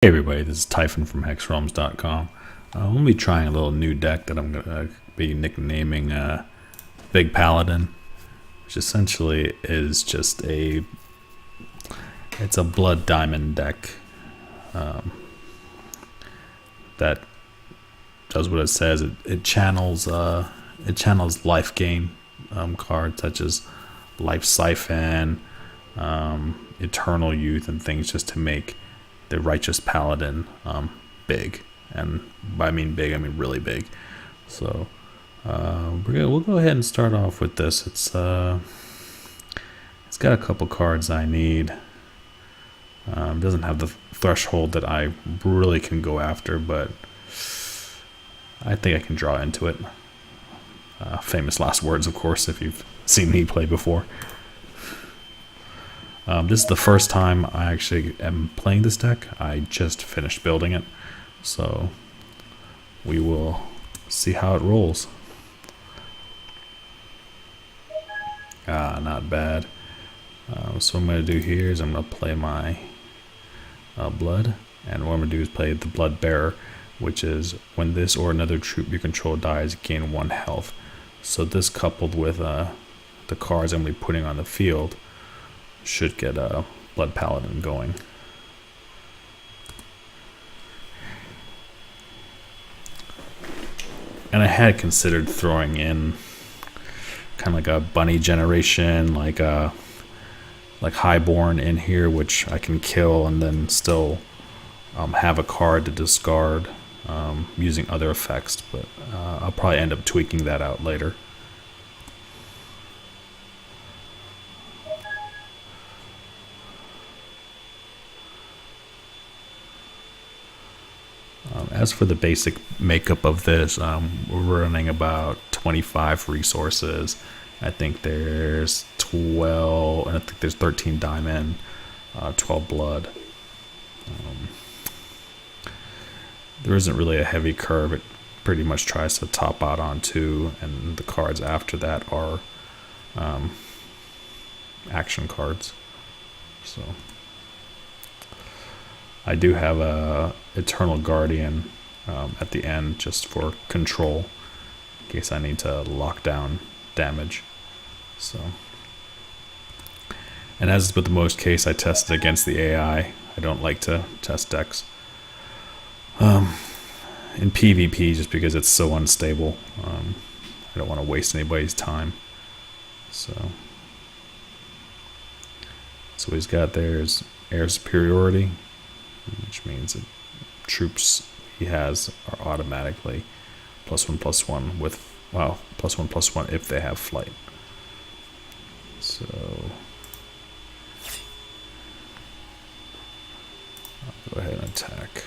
Hey everybody, this is Typhon from HEXRealms.com. I'm going to be trying a little new deck that I'm going to be nicknaming Big Paladin, which essentially is just it's a blood diamond deck that does what it says. It channels life gain cards such as Life Siphon, Eternal Youth, and things just to make the Righteous Paladin big. And by I mean big, I mean really big. So we'll go ahead and start off with this. It's got a couple cards I need. Doesn't have the threshold that I really can go after, but I think I can draw into it. Famous last words, of course, if you've seen me play before. This is the first time I actually am playing this deck. I just finished building it, so we will see how it rolls. Not bad. So what I'm going to do here is I'm going to play my blood, and what I'm going to do is play the Blood Bearer, which is when this or another troop you control dies, gain 1 health. So this, coupled with the cards I'm going to be putting on the field, should get a Blood Paladin going. And I had considered throwing in kind of like a bunny generation, like Highborn in here, which I can kill and then still have a card to discard using other effects, but I'll probably end up tweaking that out later. As for the basic makeup of this, we're running about 25 resources. I think there's 12, and I think there's 13 diamond, 12 blood. There isn't really a heavy curve. It pretty much tries to top out on 2, and the cards after that are action cards. So I do have a Eternal Guardian at the end just for control, in case I need to lock down damage. So, and as with most case, I tested against the AI. I don't like to test decks in PvP just because it's so unstable. I don't want to waste anybody's time. So he's got there's air superiority, which means that troops he has are automatically +1/+1 with, well, +1/+1 if they have flight. So I'll go ahead and attack.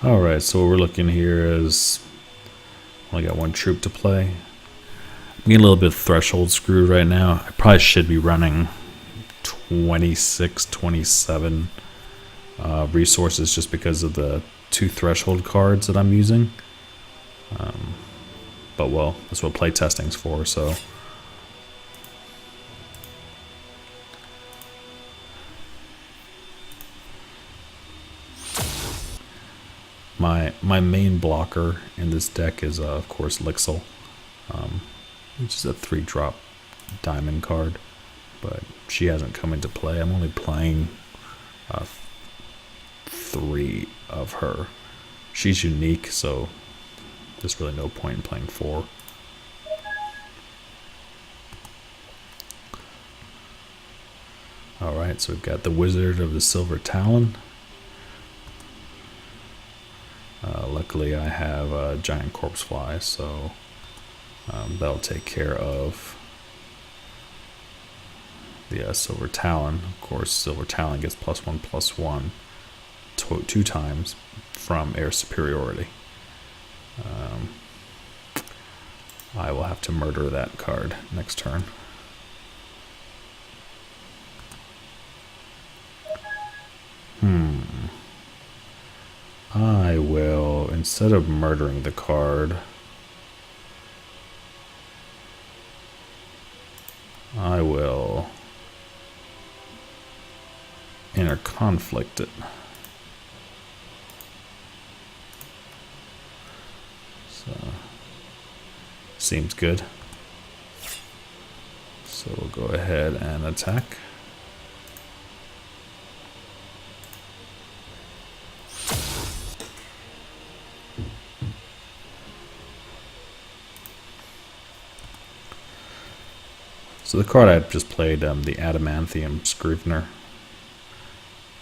Alright, so what we're looking here is only got 1 troop to play. I'm getting a little bit threshold screwed right now. I probably should be running 26, 27 resources just because of the 2 threshold cards that I'm using. But well, that's what playtesting's for, so. My main blocker in this deck is of course Lixil, which is a 3-drop diamond card, but she hasn't come into play. I'm only playing 3 of her. She's unique, so there's really no point in playing 4. Alright, so we've got the Wizard of the Silver Talon. Luckily I have a giant corpse fly, so that'll take care of the Silver Talon. Of course, Silver Talon gets +1/+1 two times from air superiority. I will have to murder that card next turn. I will, instead of murdering the card, I will inner conflict it. So, seems good. So we'll go ahead and attack. So the card I just played, the Adamantium Scrivener,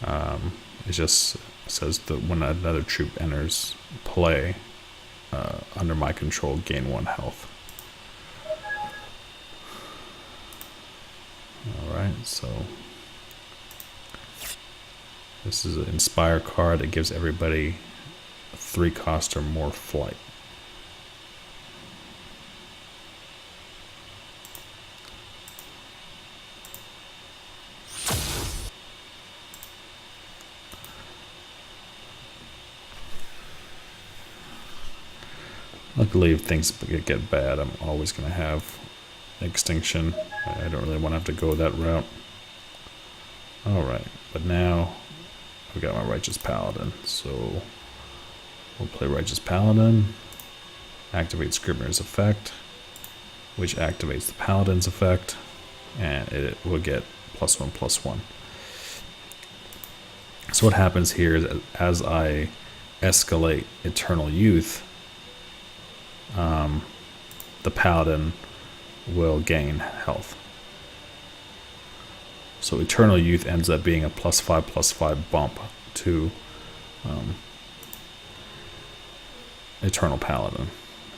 it just says that when another troop enters play under my control, gain 1 health. Alright, so this is an Inspire card that gives everybody 3 cost or more flight. Luckily, if things get bad, I'm always going to have Extinction. I don't really want to have to go that route. Alright, but now I've got my Righteous Paladin, so we'll play Righteous Paladin, activate Scrivener's effect, which activates the Paladin's effect, and it will get +1/+1. So what happens here is, as I escalate Eternal Youth, the Paladin will gain health. So Eternal Youth ends up being a +5/+5 bump to Eternal Paladin.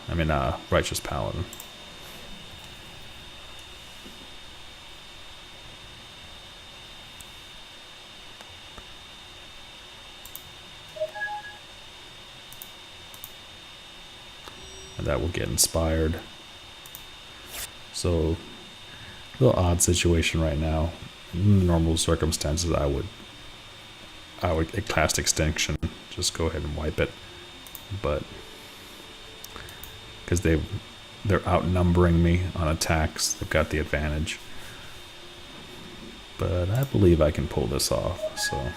I mean, Righteous Paladin. And that will get inspired. So, a little odd situation right now. In normal circumstances, I would cast Extinction, just go ahead and wipe it. But because they're outnumbering me on attacks, they've got the advantage. But I believe I can pull this off. So.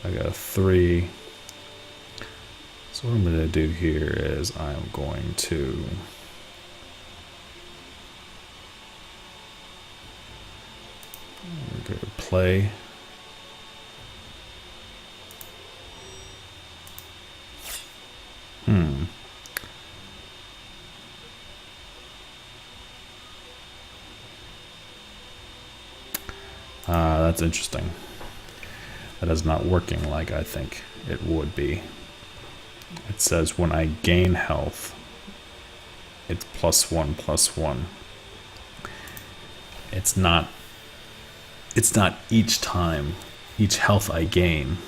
I got a 3. So what I'm going to do here is I'm going to go to play. That's interesting. That is not working like I think it would be. It says when I gain health, it's +1/+1. It's not each time, each health I gain.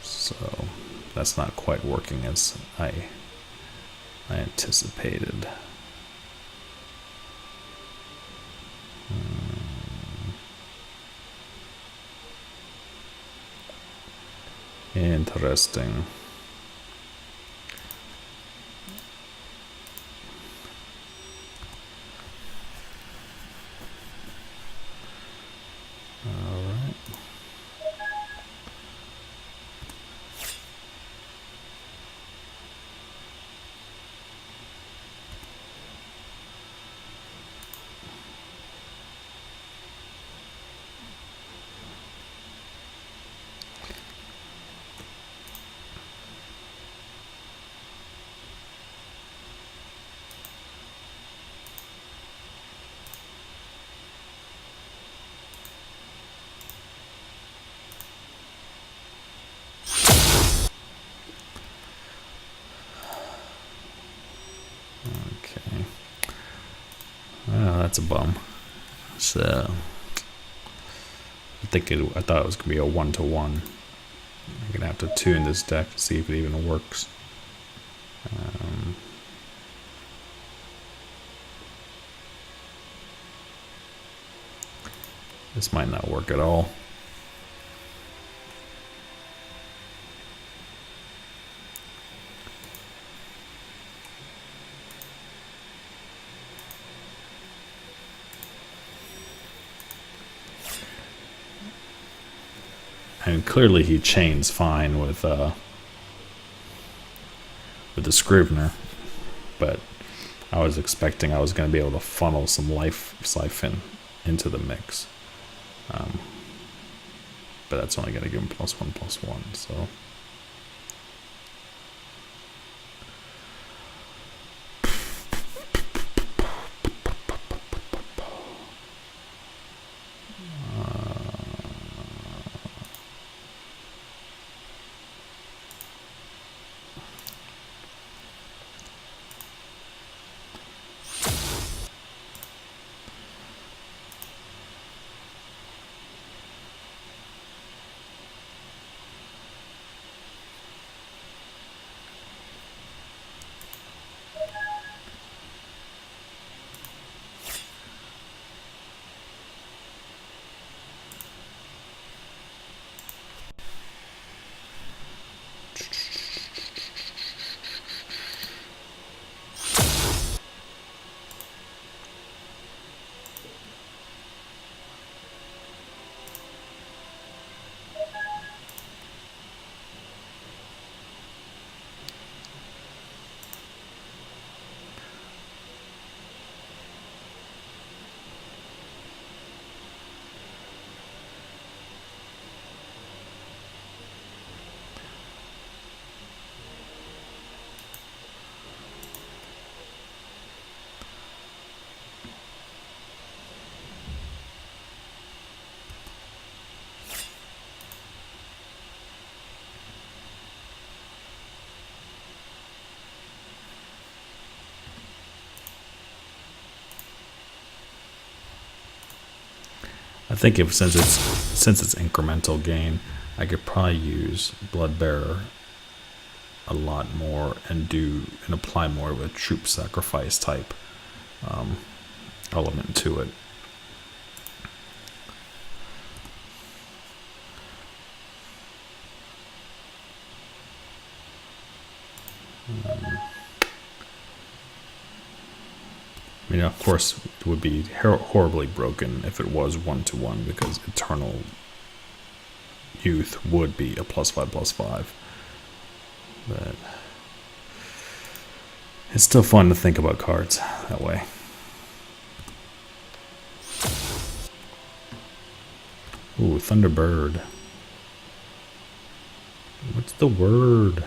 So that's not quite working as I anticipated. Interesting. All right. Okay. Oh, that's a bum. So I thought it was gonna be a 1-to-1. I'm gonna have to tune this deck to see if it even works. This might not work at all. And clearly he chains fine with the Scrivener, but I was expecting I was going to be able to funnel some life siphon into the mix. But that's only going to give him +1/+1, so. I think since it's incremental gain, I could probably use Bloodbearer a lot more and apply more of a troop sacrifice type element to it. I mean, of course, it would be horribly broken if it was 1-to-1 because Eternal Youth would be a +5/+5. But it's still fun to think about cards that way. Ooh, Thunderbird. What's the word?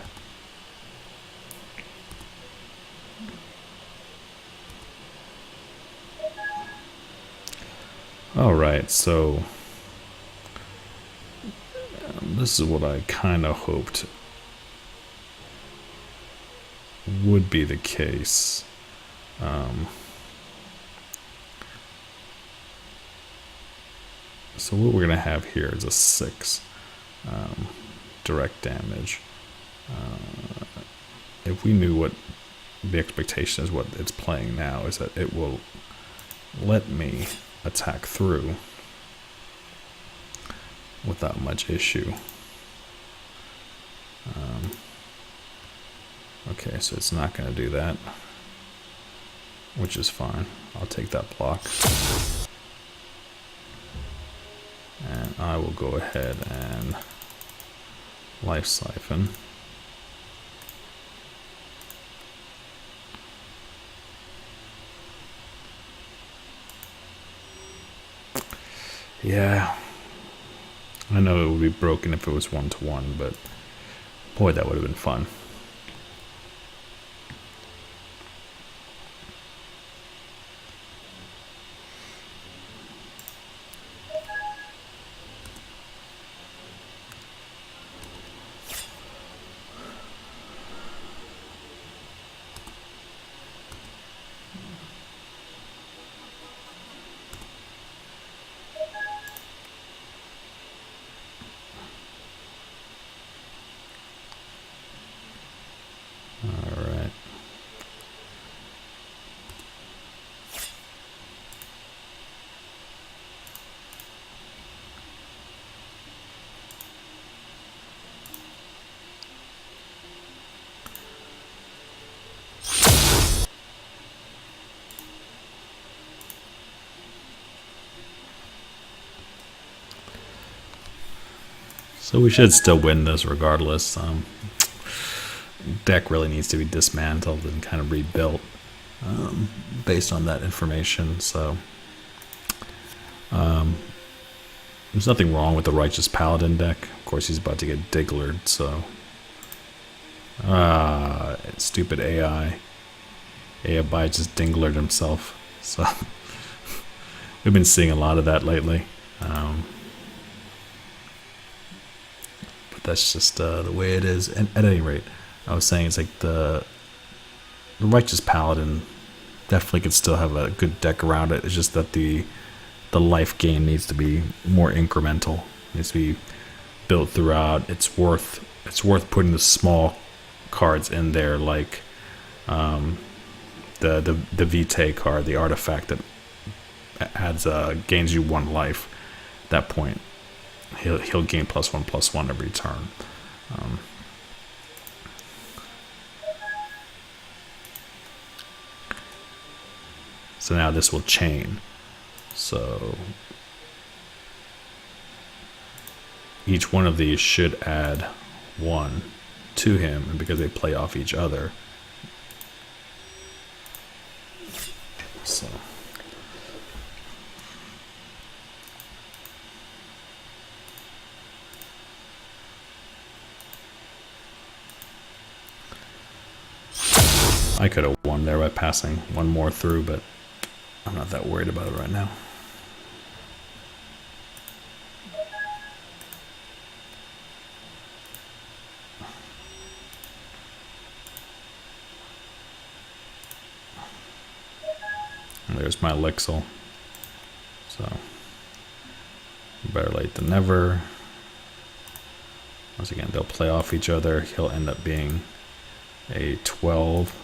Alright, so this is what I kind of hoped would be the case. So what we're going to have here is a 6 direct damage. If we knew what the expectation is, what it's playing now, is that it will let me attack through without much issue. Okay, so it's not going to do that, which is fine. I'll take that block. And I will go ahead and life siphon. Yeah, I know it would be broken if it was 1-to-1, but boy, that would have been fun. So we should still win this regardless. Deck really needs to be dismantled and kind of rebuilt based on that information. So there's nothing wrong with the Righteous Paladin deck. Of course, he's about to get Digglered, so stupid AI just Dinglered himself. So we've been seeing a lot of that lately. But that's just the way it is. And at any rate, I was saying it's like the Righteous Paladin definitely could still have a good deck around it. It's just that the life gain needs to be more incremental. It needs to be built throughout. It's worth putting the small cards in there, like the Vitae card, the artifact that adds gains you 1 life. At that point, he'll gain +1/+1 every turn. So now this will chain. So each one of these should add 1 to him, and because they play off each other. So I could have won there by passing 1 more through, but I'm not that worried about it right now. And there's my Elixir. So better late than never. Once again, they'll play off each other. He'll end up being a 12,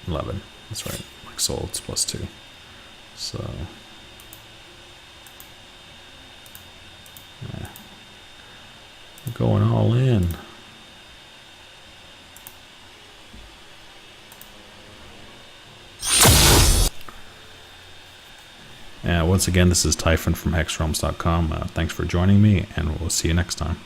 11. That's right. Like soul, it's +2. So yeah, we're going all in. Once again, this is Typhon from HEXRealms.com. Thanks for joining me, and we'll see you next time.